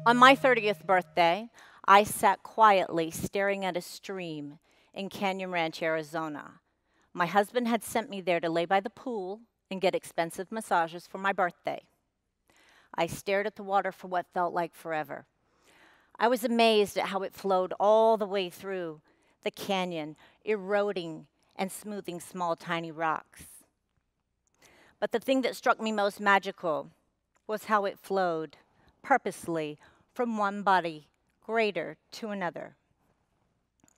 On my 30th birthday, I sat quietly staring at a stream in Canyon Ranch, Arizona. My husband had sent me there to lay by the pool and get expensive massages for my birthday. I stared at the water for what felt like forever. I was amazed at how it flowed all the way through the canyon, eroding and smoothing small, tiny rocks. But the thing that struck me most magical was how it flowed purposely from one body greater to another.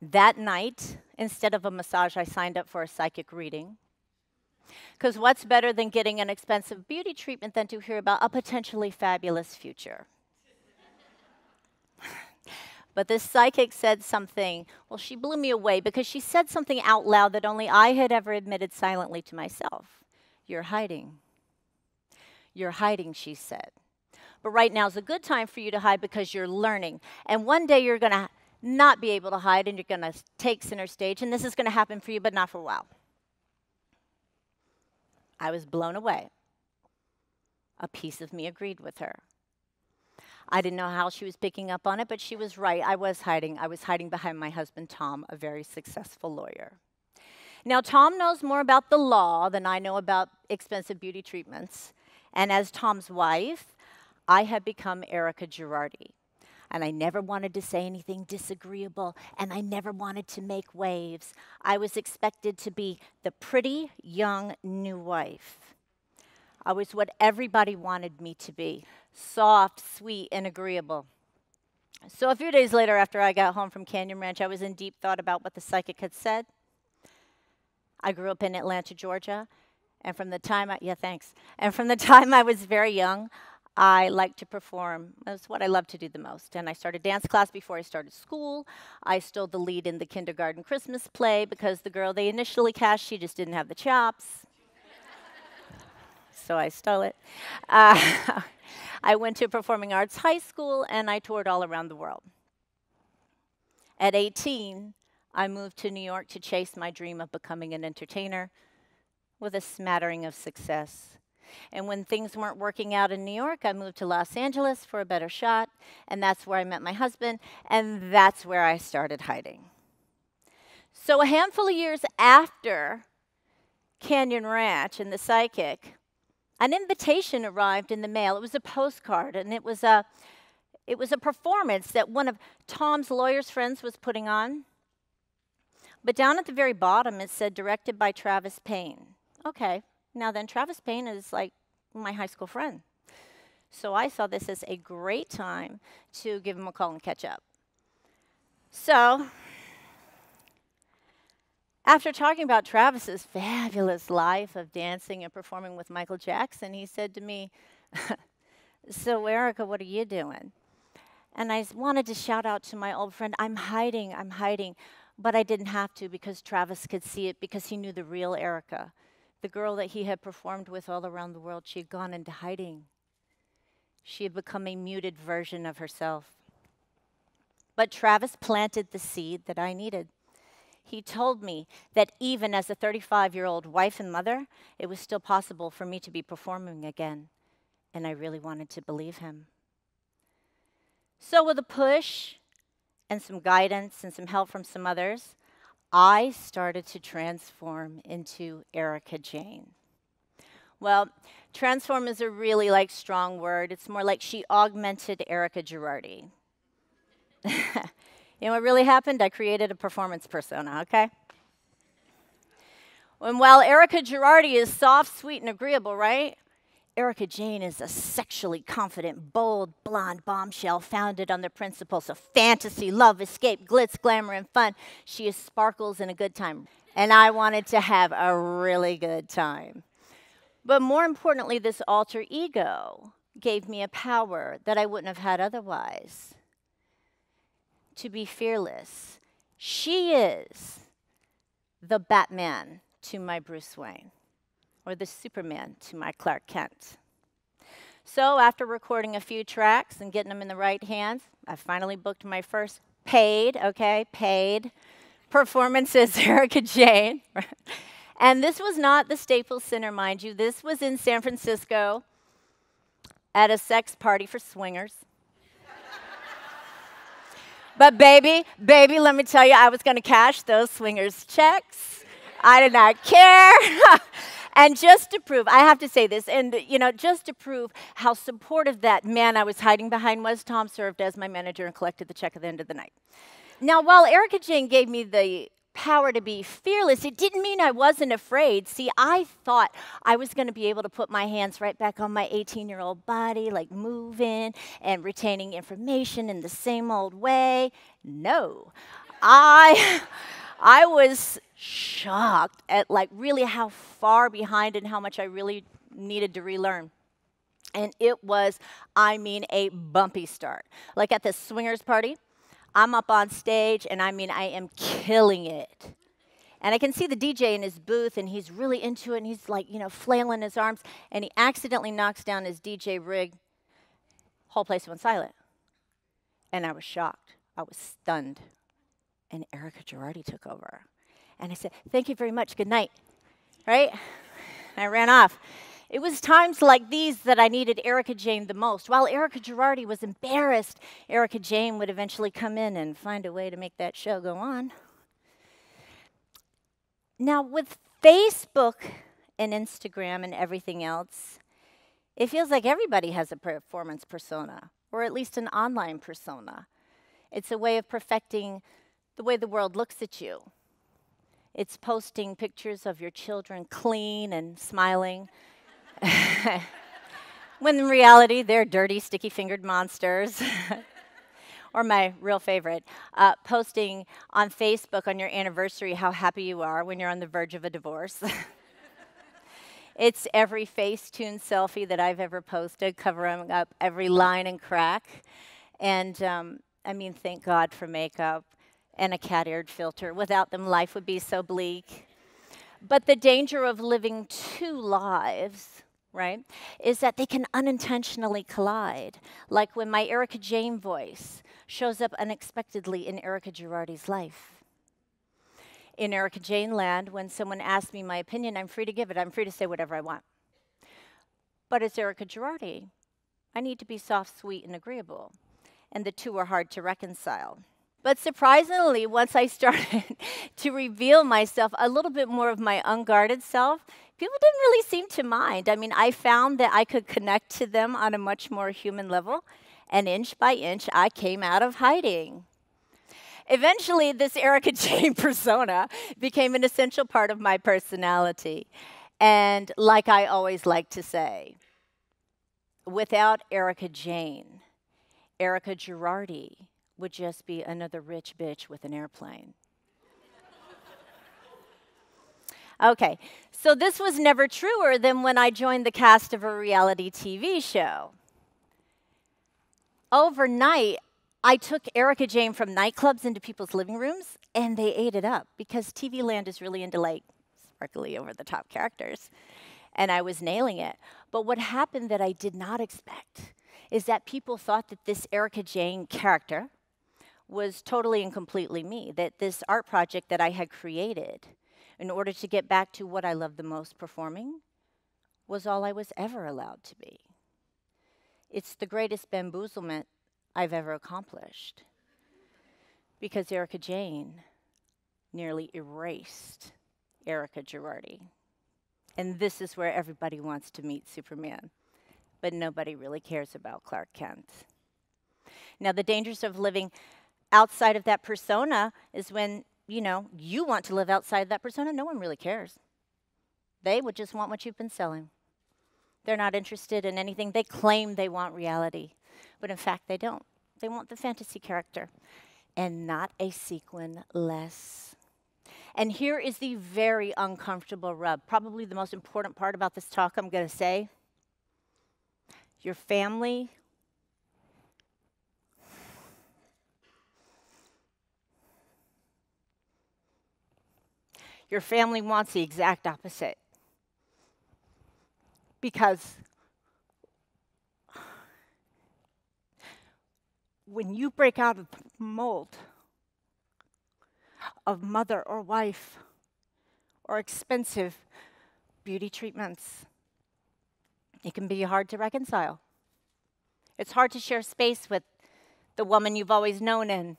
That night, instead of a massage, I signed up for a psychic reading. Because what's better than getting an expensive beauty treatment than to hear about a potentially fabulous future? But this psychic said something, well, she blew me away because she said something out loud that only I had ever admitted silently to myself. You're hiding. You're hiding, she said. But right now is a good time for you to hide because you're learning. And one day you're going to not be able to hide and you're going to take center stage. And this is going to happen for you, but not for a while. I was blown away. A piece of me agreed with her. I didn't know how she was picking up on it, but she was right. I was hiding. I was hiding behind my husband, Tom, a very successful lawyer. Now, Tom knows more about the law than I know about expensive beauty treatments. And as Tom's wife, I had become Erika Girardi. And I never wanted to say anything disagreeable, and I never wanted to make waves. I was expected to be the pretty, young, new wife. I was what everybody wanted me to be, soft, sweet, and agreeable. So a few days later, after I got home from Canyon Ranch, I was in deep thought about what the psychic had said. I grew up in Atlanta, Georgia, and from the time I was very young, I liked to perform. That's what I loved to do the most. And I started dance class before I started school. I stole the lead in the kindergarten Christmas play because the girl they initially cast, she just didn't have the chops. So I stole it. I went to performing arts high school, and I toured all around the world. At 18, I moved to New York to chase my dream of becoming an entertainer with a smattering of success. And when things weren't working out in New York, I moved to Los Angeles for a better shot, and that's where I met my husband, and that's where I started hiding. So a handful of years after Canyon Ranch and the psychic, an invitation arrived in the mail. It was a postcard, and it was a performance that one of Tom's lawyer's friends was putting on. But down at the very bottom, it said, directed by Travis Payne. Okay. Now then, Travis Payne is like my high school friend. So I saw this as a great time to give him a call and catch up. So after talking about Travis's fabulous life of dancing and performing with Michael Jackson, he said to me, so Erika, what are you doing? And I wanted to shout out to my old friend, I'm hiding. But I didn't have to because Travis could see it because he knew the real Erika. The girl that he had performed with all around the world, she had gone into hiding. She had become a muted version of herself. But Travis planted the seed that I needed. He told me that even as a 35-year-old wife and mother, it was still possible for me to be performing again. And I really wanted to believe him. So with a push and some guidance and some help from some others, I started to transform into Erika Jayne. Well, transform is a really strong word. It's more like she augmented Erika Girardi. You know what really happened? I created a performance persona, okay? And while Erika Girardi is soft, sweet, and agreeable, right? Erika Jayne is a sexually confident, bold, blonde bombshell founded on the principles of fantasy, love, escape, glitz, glamour, and fun. She is sparkles and a good time. And I wanted to have a really good time. But more importantly, this alter ego gave me a power that I wouldn't have had otherwise. To be fearless. She is the Batman to my Bruce Wayne, or the Superman to my Clark Kent. So after recording a few tracks and getting them in the right hands, I finally booked my first paid performance as Erika Jayne. And this was not the Staples Center, mind you. This was in San Francisco at a sex party for swingers. But baby, let me tell you, I was going to cash those swingers checks. I did not care. And just to prove, I have to say this, and just to prove how supportive that man I was hiding behind was, Tom served as my manager and collected the check at the end of the night. Now, while Erika Jayne gave me the power to be fearless, it didn't mean I wasn't afraid. See, I thought I was going to be able to put my hands right back on my 18-year-old body, like moving and retaining information in the same old way. No. I was shocked at really how far behind and how much I really needed to relearn. And it was, a bumpy start. Like at the swingers party, I'm up on stage, and I am killing it. And I can see the DJ in his booth, and he's really into it, and he's flailing his arms, and he accidentally knocks down his DJ rig. Whole place went silent. And I was shocked. I was stunned. And Erika Girardi took over. And I said, "Thank you very much, good night." Right? And I ran off. It was times like these that I needed Erika Jayne the most. While Erika Girardi was embarrassed, Erika Jayne would eventually come in and find a way to make that show go on. Now, with Facebook and Instagram and everything else, it feels like everybody has a performance persona, or at least an online persona. It's a way of perfecting the way the world looks at you. It's posting pictures of your children clean and smiling, when in reality, they're dirty, sticky-fingered monsters. Or my real favorite, posting on Facebook on your anniversary how happy you are when you're on the verge of a divorce. It's every Facetune selfie that I've ever posted, covering up every line and crack. And thank God for makeup and a cat-eared filter. Without them, life would be so bleak. But the danger of living two lives, right, is that they can unintentionally collide. Like when my Erika Jayne voice shows up unexpectedly in Erika Girardi's life. In Erika Jayne land, when someone asks me my opinion, I'm free to give it. I'm free to say whatever I want. But as Erika Girardi, I need to be soft, sweet, and agreeable. And the two are hard to reconcile. But surprisingly, once I started to reveal myself, a little bit more of my unguarded self, people didn't really seem to mind. I found that I could connect to them on a much more human level, and inch by inch, I came out of hiding. Eventually, this Erika Jayne persona became an essential part of my personality. And like I always like to say, without Erika Jayne, Erika Girardi would just be another rich bitch with an airplane. Okay, so this was never truer than when I joined the cast of a reality TV show. Overnight, I took Erika Jayne from nightclubs into people's living rooms, and they ate it up, because TV land is really into sparkly over-the-top characters, and I was nailing it. But what happened that I did not expect is that people thought that this Erika Jayne character was totally and completely me, that this art project that I had created in order to get back to what I love the most, performing, was all I was ever allowed to be. It's the greatest bamboozlement I've ever accomplished, because Erika Jayne nearly erased Erika Girardi. And this is where everybody wants to meet Superman, but nobody really cares about Clark Kent. Now, the dangers of living outside of that persona is when, you want to live outside of that persona, no one really cares. They would just want what you've been selling. They're not interested in anything. They claim they want reality, but in fact, they don't. They want the fantasy character, and not a sequin less. And here is the very uncomfortable rub, probably the most important part about this talk I'm going to say. Your family wants the exact opposite. Because when you break out of the mold of mother or wife or expensive beauty treatments, it can be hard to reconcile. It's hard to share space with the woman you've always known and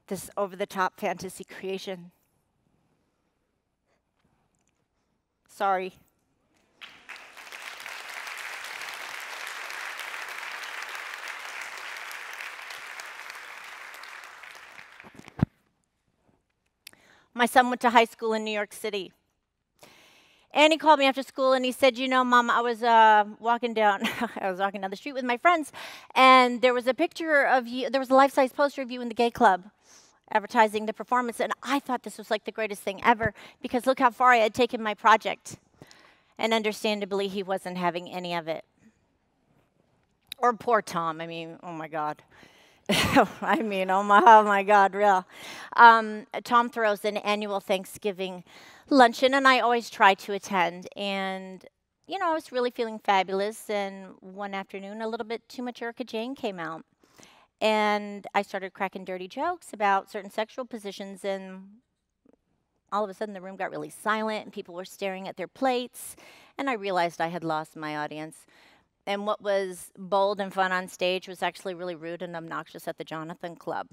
this over-the-top fantasy creation. Sorry. My son went to high school in New York City. And he called me after school and he said, you know, Mom, I was walking down the street with my friends, and there was a picture of you, there was a life-size poster of you in the gay club advertising the performance, and I thought this was like the greatest thing ever, because look how far I had taken my project. And understandably, he wasn't having any of it. Or poor Tom, I mean, oh my God. I mean, oh my God, real. Tom throws an annual Thanksgiving luncheon, and I always try to attend. And, you know, I was really feeling fabulous, and one afternoon, a little bit too much Erika Jayne came out. And I started cracking dirty jokes about certain sexual positions, and all of a sudden the room got really silent, and people were staring at their plates, and I realized I had lost my audience. And what was bold and fun on stage was actually really rude and obnoxious at the Jonathan Club.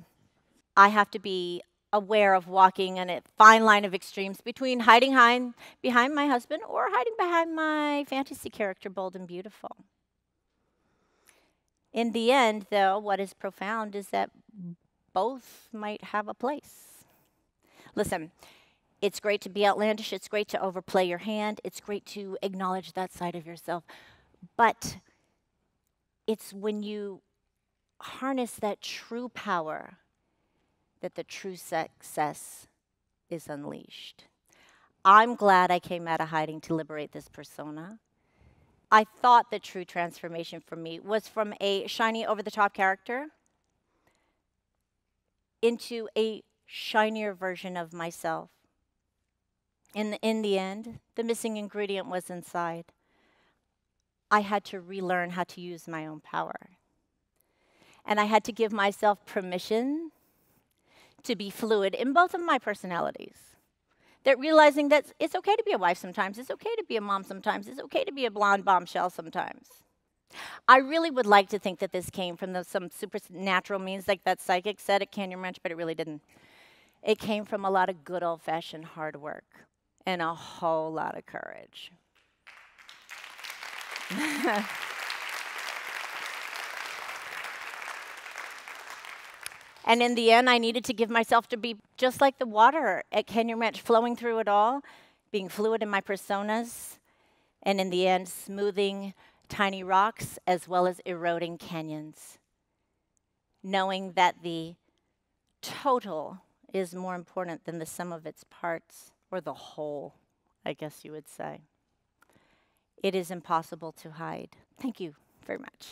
I have to be aware of walking in a fine line of extremes between hiding behind my husband or hiding behind my fantasy character, bold and beautiful. In the end, though, what is profound is that both might have a place. Listen, it's great to be outlandish. It's great to overplay your hand. It's great to acknowledge that side of yourself. But it's when you harness that true power that the true success is unleashed. I'm glad I came out of hiding to liberate this persona. I thought the true transformation for me was from a shiny, over-the-top character into a shinier version of myself. In the end, the missing ingredient was inside. I had to relearn how to use my own power. And I had to give myself permission to be fluid in both of my personalities. That realizing that it's okay to be a wife sometimes, it's okay to be a mom sometimes, it's okay to be a blonde bombshell sometimes. I really would like to think that this came from some supernatural means, like that psychic said at Canyon Ranch, but it really didn't. It came from a lot of good old-fashioned hard work and a whole lot of courage. And in the end, I needed to give myself to be just like the water at Canyon Ranch, flowing through it all, being fluid in my personas, and in the end, smoothing tiny rocks as well as eroding canyons. Knowing that the total is more important than the sum of its parts, or the whole, I guess you would say. It is impossible to hide. Thank you very much.